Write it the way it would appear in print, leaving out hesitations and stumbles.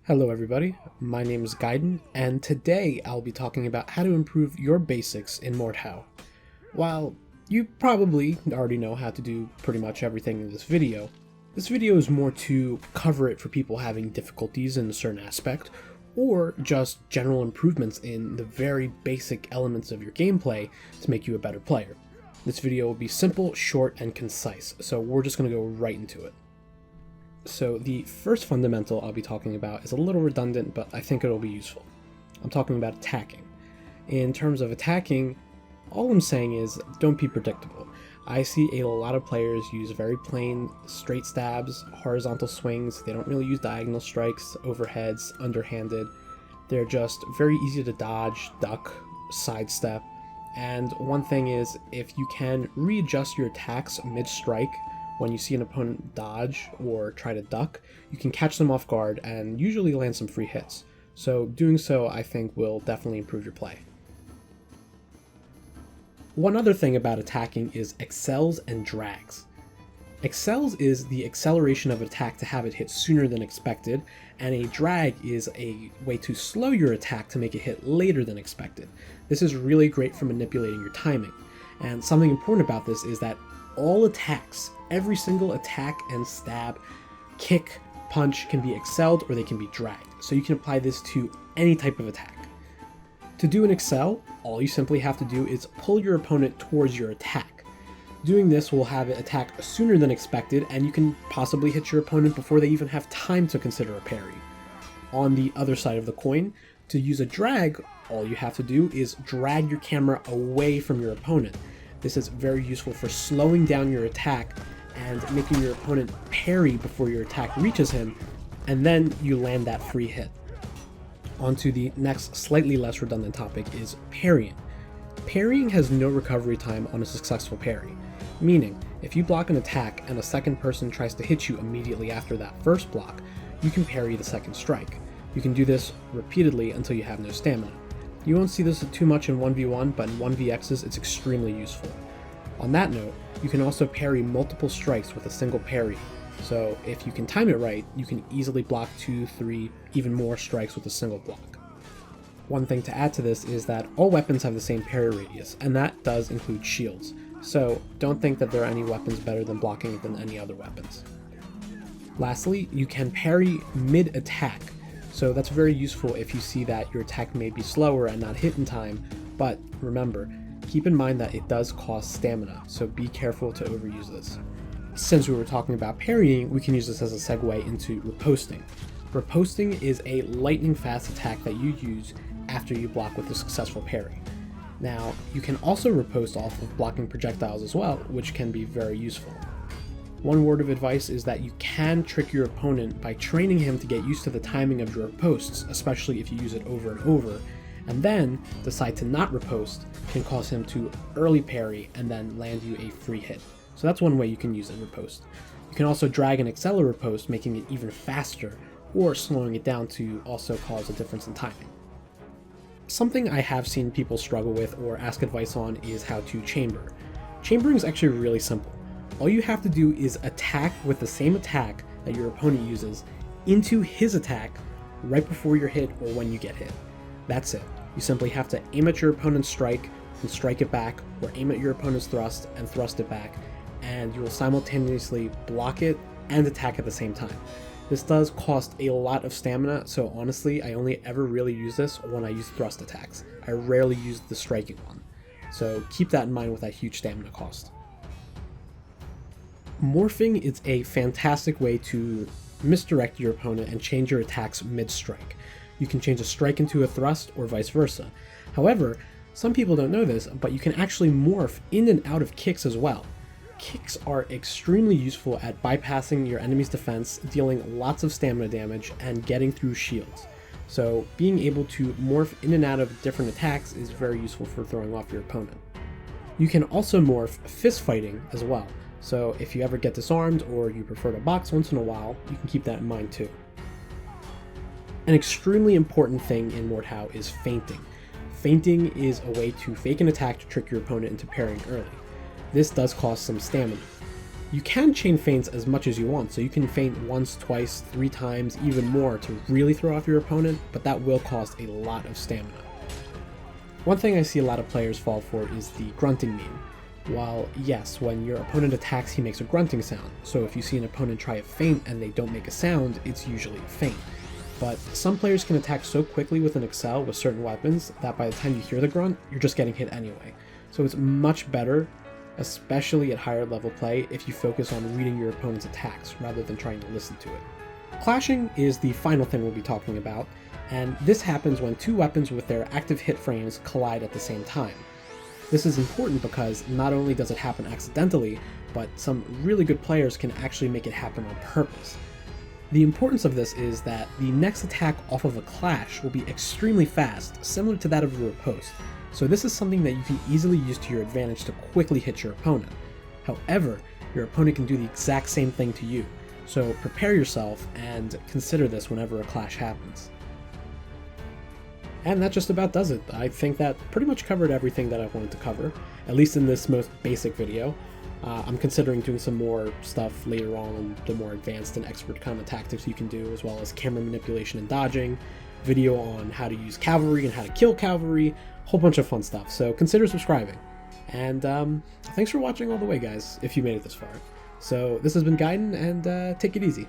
Hello everybody, my name is Gaiden, and today I'll be talking about how to improve your basics in Mordhau. While you probably already know how to do pretty much everything in this video is more to cover it for people having difficulties in a certain aspect, or just general improvements in the very basic elements of your gameplay to make you a better player. This video will be simple, short, and concise, so we're just going to go right into it. So the first fundamental I'll be talking about is a little redundant, but I think it'll be useful. I'm talking about attacking. In terms of attacking, all I'm saying is don't be predictable. I see a lot of players use very plain straight stabs, horizontal swings. They don't really use diagonal strikes, overheads, underhanded. They're just very easy to dodge, duck, sidestep. And one thing is, if you can readjust your attacks mid-strike, when you see an opponent dodge or try to duck, you can catch them off guard and usually land some free hits. So doing so, I think, will definitely improve your play. One other thing about attacking is accels and drags. Accels is the acceleration of an attack to have it hit sooner than expected, and a drag is a way to slow your attack to make it hit later than expected. This is really great for manipulating your timing. And something important about this is that all attacks, every single attack and stab, kick, punch can be accelled or they can be dragged. So you can apply this to any type of attack. To do an accel, all you simply have to do is pull your opponent towards your attack. Doing this will have it attack sooner than expected, and you can possibly hit your opponent before they even have time to consider a parry. On the other side of the coin, to use a drag, all you have to do is drag your camera away from your opponent. This is very useful for slowing down your attack and making your opponent parry before your attack reaches him, and then you land that free hit. On to the next slightly less redundant topic is parrying. Parrying has no recovery time on a successful parry, meaning if you block an attack and a second person tries to hit you immediately after that first block, you can parry the second strike. You can do this repeatedly until you have no stamina. You won't see this too much in 1v1, but in 1vx's it's extremely useful. On that note, you can also parry multiple strikes with a single parry, so if you can time it right, you can easily block 2, 3, even more strikes with a single block. One thing to add to this is that all weapons have the same parry radius, and that does include shields, so don't think that there are any weapons better than blocking than any other weapons. Lastly, you can parry mid-attack. So that's very useful if you see that your attack may be slower and not hit in time, but remember, keep in mind that it does cost stamina, so be careful to overuse this. Since we were talking about parrying, we can use this as a segue into riposting. Riposting is a lightning fast attack that you use after you block with a successful parry. Now, you can also riposte off of blocking projectiles as well, which can be very useful. One word of advice is that you can trick your opponent by training him to get used to the timing of your riposts, especially if you use it over and over, and then decide to not riposte can cause him to early parry and then land you a free hit. So that's one way you can use a riposte. You can also drag and accel a riposte, making it even faster, or slowing it down to also cause a difference in timing. Something I have seen people struggle with or ask advice on is how to chamber. Chambering is actually really simple. All you have to do is attack with the same attack that your opponent uses into his attack right before you're hit or when you get hit. That's it. You simply have to aim at your opponent's strike and strike it back, or aim at your opponent's thrust and thrust it back, and you will simultaneously block it and attack at the same time. This does cost a lot of stamina, so honestly, I only ever really use this when I use thrust attacks. I rarely use the striking one. So keep that in mind with that huge stamina cost. Morphing is a fantastic way to misdirect your opponent and change your attacks mid-strike. You can change a strike into a thrust or vice versa. However, some people don't know this, but you can actually morph in and out of kicks as well. Kicks are extremely useful at bypassing your enemy's defense, dealing lots of stamina damage, and getting through shields. So being able to morph in and out of different attacks is very useful for throwing off your opponent. You can also morph fist fighting as well. So if you ever get disarmed or you prefer to box once in a while, you can keep that in mind too. An extremely important thing in Mordhau is feinting. Feinting is a way to fake an attack to trick your opponent into parrying early. This does cost some stamina. You can chain feints as much as you want, so you can feint once, twice, 3 times, even more to really throw off your opponent, but that will cost a lot of stamina. One thing I see a lot of players fall for is the grunting meme. While yes, when your opponent attacks he makes a grunting sound, so if you see an opponent try a feint and they don't make a sound, it's usually a feint. But some players can attack so quickly with an Accel with certain weapons that by the time you hear the grunt, you're just getting hit anyway. So it's much better, especially at higher level play, if you focus on reading your opponent's attacks rather than trying to listen to it. Clashing is the final thing we'll be talking about, and this happens when 2 weapons with their active hit frames collide at the same time. This is important because not only does it happen accidentally, but some really good players can actually make it happen on purpose. The importance of this is that the next attack off of a clash will be extremely fast, similar to that of a riposte, so this is something that you can easily use to your advantage to quickly hit your opponent. However, your opponent can do the exact same thing to you, so prepare yourself and consider this whenever a clash happens. And that just about does it. I think that pretty much covered everything that I wanted to cover, at least in this most basic video. I'm considering doing some more stuff later on, the more advanced and expert kind of tactics you can do, as well as camera manipulation and dodging, video on how to use cavalry and how to kill cavalry, a whole bunch of fun stuff, so consider subscribing. And thanks for watching all the way, guys, if you made it this far. So this has been Gaiden, and take it easy.